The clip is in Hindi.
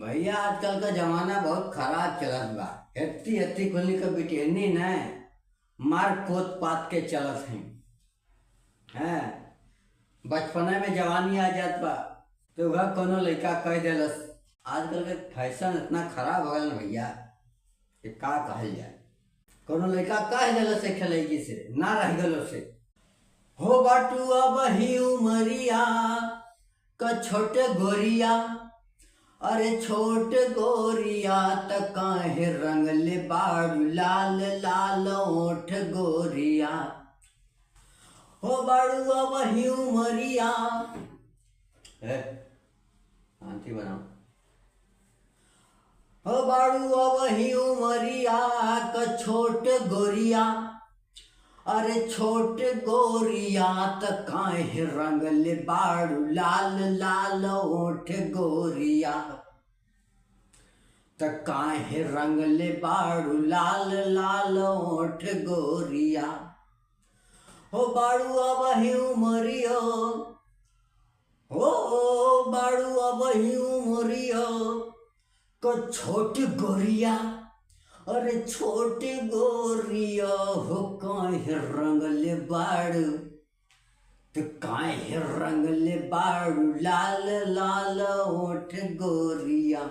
भैया आजकल का जमाना बहुत खराब चलत बा। हेत्ती हेत्ती खुलनी का बिटेनी न मार पोत पात के चलत हैं। बचपने में जवानी आ जात बा तो वह कोनो लड़का कह देलस। आजकल के फैशन इतना खराब हो गया ना भैया कि का कहल जाए। कोनो लड़का कह देलस एक लड़की से ना रह गलो से हो बाटुआ बही उमरिया का छोटे गोरिया। अरे छोट गोरिया त काहे रंगले बाड़ू लाल लाल ओठ गोरिया। हो बाड़ुआ वही उमरिया शांति बनाओ। हो बाड़ुआ वही उमरिया का छोट गोरिया। अरे छोट गोरिया त काहे रंगले बाड़ू लाल लाल ओठ गोरिया। त काहे रंगले बाड़ू लाल लाल ओठ गोरिया। हो बाड़ुआ वही उमरिया। हो बाड़ुआ वही उमरिया को छोट गोरिया। अरे छोटे गोरिया हो काहे रंगले बाड़ू तो काहे रंगले बाड़ू लाल लाल ओठ गोरिया।